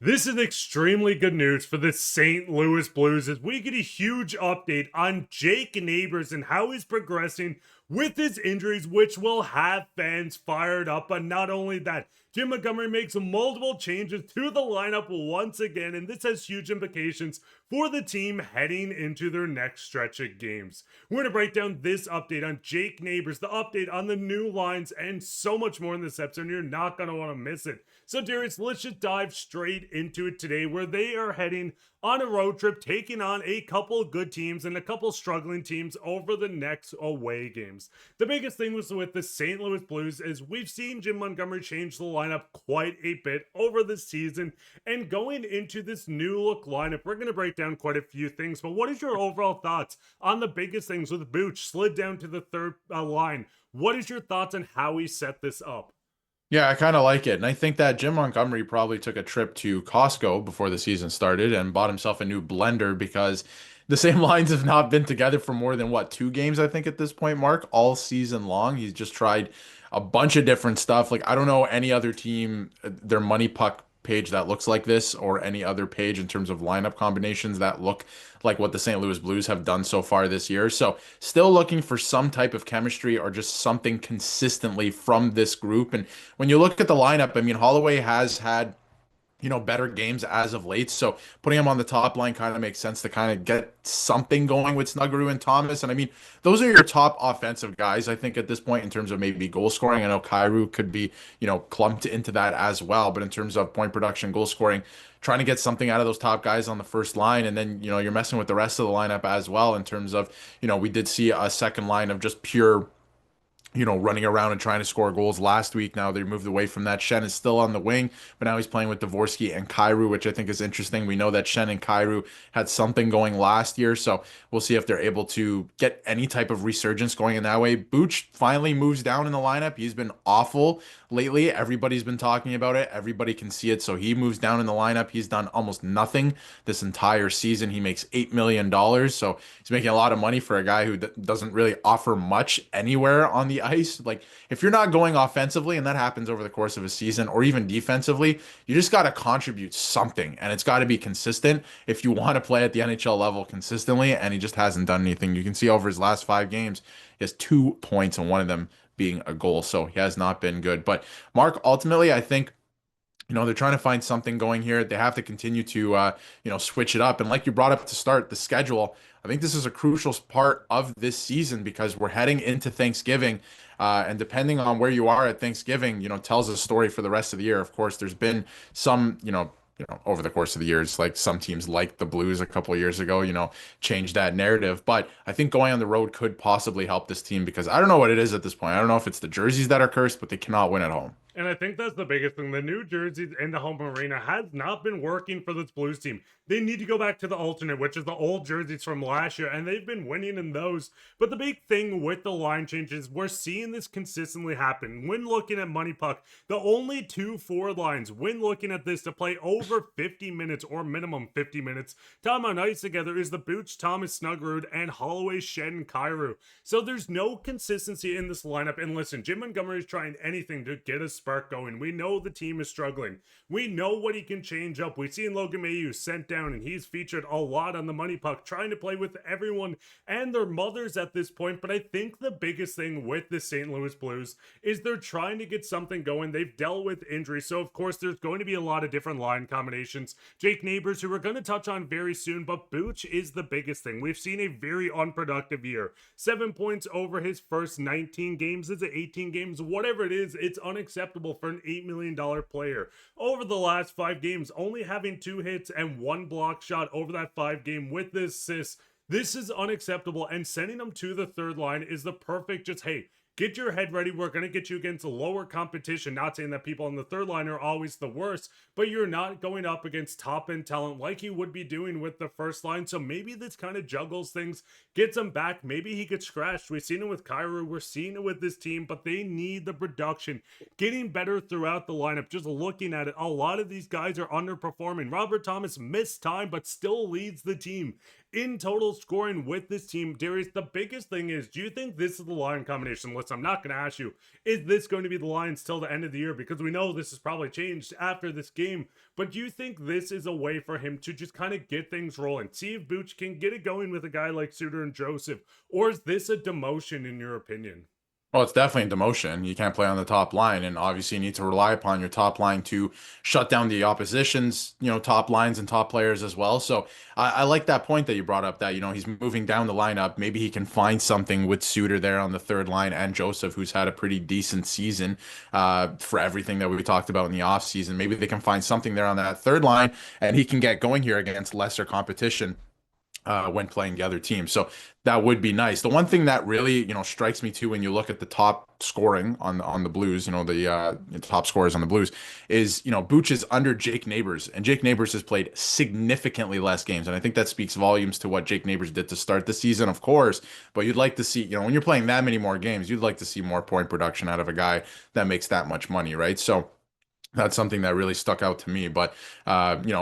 This is extremely good news for the St. Louis Blues as we get a huge update on Jake Neighbours and how he's progressing with his injuries, which will have fans fired up. But not only that, Jim Montgomery makes multiple changes to the lineup once again, and this has huge implications for the team heading into their next stretch of games. We're going to break down this update on Jake Neighbours, the update on the new lines, and so much more in this episode, and you're not going to want to miss it. So, Darius, let's just dive straight into it today, where they are heading on a road trip, taking on a couple good teams and a couple struggling teams over the next away games. The biggest thing was with the St. Louis Blues is we've seen Jim Montgomery change the lineup quite a bit over the season, and going into this new look lineup, we're going to break down quite a few things. But what is your overall thoughts on the biggest things with Buch slid down to the third line? What is your thoughts on how he set this up? Yeah, I kind of like it. And I think that Jim Montgomery probably took a trip to Costco before the season started and bought himself a new blender because the same lines have not been together for more than what, 2 games, I think, at this point, Mark, all season long. He's just tried a bunch of different stuff. Like, I don't know any other team, their money puck page that looks like this, or any other page in terms of lineup combinations that look like what the St. Louis Blues have done so far this year. So still looking for some type of chemistry or just something consistently from this group. And when you look at the lineup, I mean, Holloway has had better games as of late. So putting him on the top line kind of makes sense to kind of get something going with Snuggerud and Thomas. And I mean, those are your top offensive guys, I think, at this point in terms of maybe goal scoring. I know Kyrou could be, clumped into that as well. But in terms of point production, goal scoring, trying to get something out of those top guys on the first line. And then, you're messing with the rest of the lineup as well in terms of, we did see a second line of just pure running around and trying to score goals last week. Now they moved away from that. Shen is still on the wing, but now he's playing with Dvorsky and Kyrou, which I think is interesting. We know that Shen and Kyrou had something going last year, so we'll see if they're able to get any type of resurgence going in that way. Booch finally moves down in the lineup. He's been awful lately. Everybody's been talking about it. Everybody can see it. So he moves down in the lineup. He's done almost nothing this entire season. He makes $8 million. So he's making a lot of money for a guy who doesn't really offer much anywhere on the ice. Like, if you're not going offensively, and that happens over the course of a season, or even defensively, you just got to contribute something, and it's got to be consistent if you want to play at the NHL level consistently. And he just hasn't done anything. You can see over his last 5 games, he has 2 points, and one of them being a goal. So he has not been good. But Mark, ultimately, I think they're trying to find something going here. They have to continue to, switch it up. And like you brought up to start, the schedule, I think this is a crucial part of this season because we're heading into Thanksgiving. And depending on where you are at Thanksgiving, tells a story for the rest of the year. Of course, there's been some, over the course of the years, like some teams like the Blues a couple of years ago, changed that narrative. But I think going on the road could possibly help this team because I don't know what it is at this point. I don't know if it's the jerseys that are cursed, but they cannot win at home. And I think that's the biggest thing. The new jerseys in the home arena has not been working for this Blues team. They need to go back to the alternate, which is the old jerseys from last year, and they've been winning in those. But the big thing with the line changes, we're seeing this consistently happen. When looking at Money Puck, the only 2 forward lines, when looking at this, to play over 50 minutes or minimum 50 minutes, time on ice together is the Booch, Thomas, Snuggerud, and Holloway, Shen, and Kyrou. So there's no consistency in this lineup. And listen, Jim Montgomery is trying anything to get us spark going. We know the team is struggling. We know what he can change up. We've seen Logan Mailloux sent down, and he's featured a lot on the Money Puck, trying to play with everyone and their mothers at this point. But I think the biggest thing with the St. Louis Blues is they're trying to get something going. They've dealt with injuries, so of course there's going to be a lot of different line combinations. Jake Neighbours, who we're going to touch on very soon, but Booch is the biggest thing. We've seen a very unproductive year. 7 points over his first 19 games. Is it 18 games? Whatever it is, it's unacceptable for an $8 million player. Over the last 5 games, only having 2 hits and 1 block shot over that 5 game with this assist. This is unacceptable, and sending them to the third line is the perfect just, hey, get your head ready. We're going to get you against a lower competition. Not saying that people on the third line are always the worst, but you're not going up against top end talent like you would be doing with the first line. So maybe this kind of juggles things, gets him back. Maybe he gets scratched. We've seen it with Kyrou. We're seeing it with this team, but they need the production getting better throughout the lineup. Just looking at it, a lot of these guys are underperforming. Robert Thomas missed time, but still leads the team in total scoring with this team. Darius, the biggest thing is, do you think this is the line combination? listen, I'm not going to ask you, is this going to be the Lions till the end of the year? Because we know this has probably changed after this game. But do you think this is a way for him to just kind of get things rolling? See if Buch can get it going with a guy like Suter and Joseph? Or is this a demotion in your opinion? Well, it's definitely a demotion. You can't play on the top line, and obviously you need to rely upon your top line to shut down the opposition's, top lines and top players as well. So I like that point that you brought up that, he's moving down the lineup. Maybe he can find something with Suter there on the third line and Joseph, who's had a pretty decent season for everything that we talked about in the offseason. Maybe they can find something there on that third line, and he can get going here against lesser competition when playing the other team. So that would be nice. The one thing that really, strikes me too when you look at the top scoring on the Blues, the top scorers on the Blues is, Buch is under Jake Neighbours, and Jake Neighbours has played significantly less games. And I think that speaks volumes to what Jake Neighbours did to start the season, of course, but you'd like to see, when you're playing that many more games, you'd like to see more point production out of a guy that makes that much money, right? So that's something that really stuck out to me. But,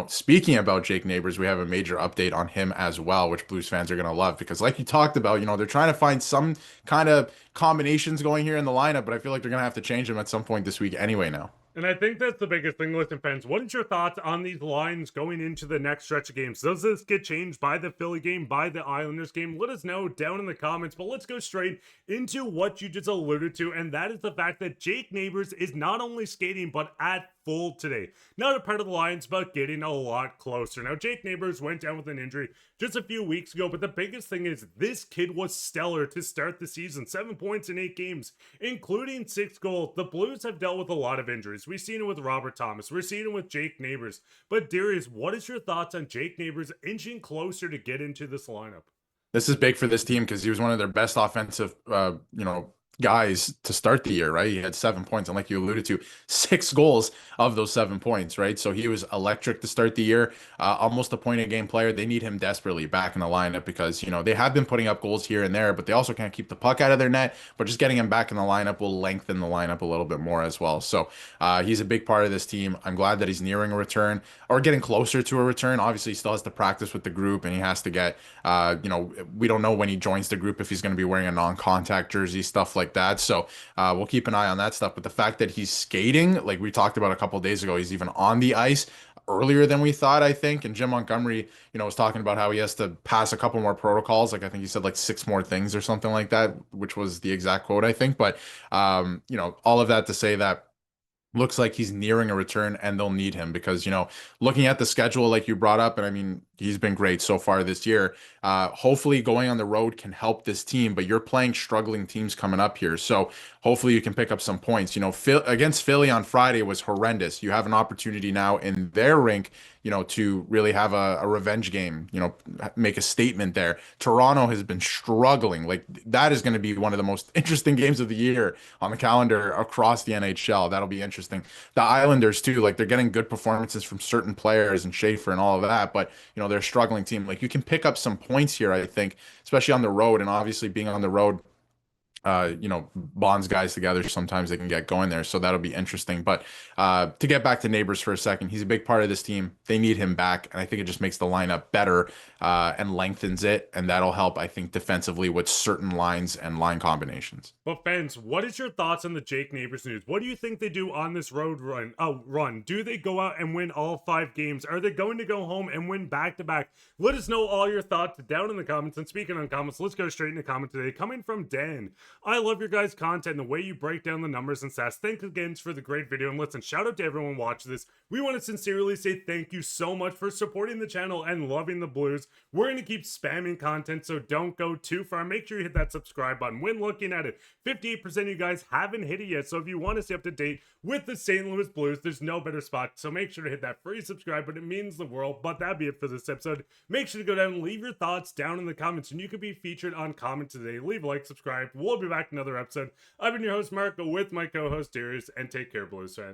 speaking about Jake Neighbours, we have a major update on him as well, which Blues fans are going to love because, like you talked about, they're trying to find some kind of combinations going here in the lineup, but I feel like they're going to have to change them at some point this week anyway now. And I think that's the biggest thing. Listen, fans, what is your thoughts on these lines going into the next stretch of games? Does this get changed by the Philly game, by the Islanders game? Let us know down in the comments. But let's go straight into what you just alluded to, and that is the fact that Jake Neighbours is not only skating, but at full today. Not a part of the Lions, but getting a lot closer. Now, Jake Neighbours went down with an injury just a few weeks ago, but the biggest thing is this kid was stellar to start the season. 7 points in 8 games, including 6 goals. The Blues have dealt with a lot of injuries. We've seen it with Robert Thomas. We're seeing it with Jake Neighbours. But Darius, what is your thoughts on Jake Neighbours inching closer to get into this lineup? This is big for this team because he was one of their best offensive, guys to start the year, right? He had 7 points, and like you alluded to, 6 goals of those 7 points, right? So he was electric to start the year, almost a point a game player. They need him desperately back in the lineup because, they have been putting up goals here and there, but they also can't keep the puck out of their net. But just getting him back in the lineup will lengthen the lineup a little bit more as well. So he's a big part of this team. I'm glad that he's nearing a return or getting closer to a return. Obviously, he still has to practice with the group, and he has to get, we don't know when he joins the group if he's going to be wearing a non-contact jersey, stuff like that. So we'll keep an eye on that stuff. But the fact that he's skating, like we talked about a couple of days ago, he's even on the ice earlier than we thought, I think. And Jim Montgomery, was talking about how he has to pass a couple more protocols. Like I think he said like 6 more things or something like that, which was the exact quote, I think. But, all of that to say that looks like he's nearing a return and they'll need him because, looking at the schedule like you brought up, and I mean, he's been great so far this year. Hopefully going on the road can help this team, but you're playing struggling teams coming up here. So hopefully you can pick up some points. Against Philly on Friday was horrendous. You have an opportunity now in their rink, to really have a revenge game, make a statement there. Toronto has been struggling. Like that is going to be one of the most interesting games of the year on the calendar across the NHL. That'll be interesting. The Islanders too, like they're getting good performances from certain players and Schaefer and all of that, but they're a struggling team. Like you can pick up some points here, I think, especially on the road, and obviously being on the road bonds guys together. Sometimes they can get going there. So that'll be interesting. But to get back to Neighbours for a second, he's a big part of this team. They need him back. And I think it just makes the lineup better and lengthens it. And that'll help, I think, defensively with certain lines and line combinations. But fans, what is your thoughts on the Jake Neighbours news? What do you think they do on this road run? Do they go out and win all 5 games? Are they going to go home and win back-to-back? Let us know all your thoughts down in the comments. And speaking on comments, let's go straight into comment today. Coming from Dan. I love your guys' content and the way you break down the numbers and stats. Thanks again for the great video. And listen, shout out to everyone watching this. We want to sincerely say thank you so much for supporting the channel and loving the Blues. We're going to keep spamming content, so don't go too far. Make sure you hit that subscribe button. When looking at it, 58% of you guys haven't hit it yet. So if you want to stay up to date with the St. Louis Blues, there's no better spot. So make sure to hit that free subscribe button. It means the world. But that'd be it for this episode. Make sure to go down and leave your thoughts down in the comments, and you can be featured on Comment Today. Leave a like, subscribe. We'll be back in another episode. I've been your host, Marco, with my co-host, Darius, and take care, Blues fans.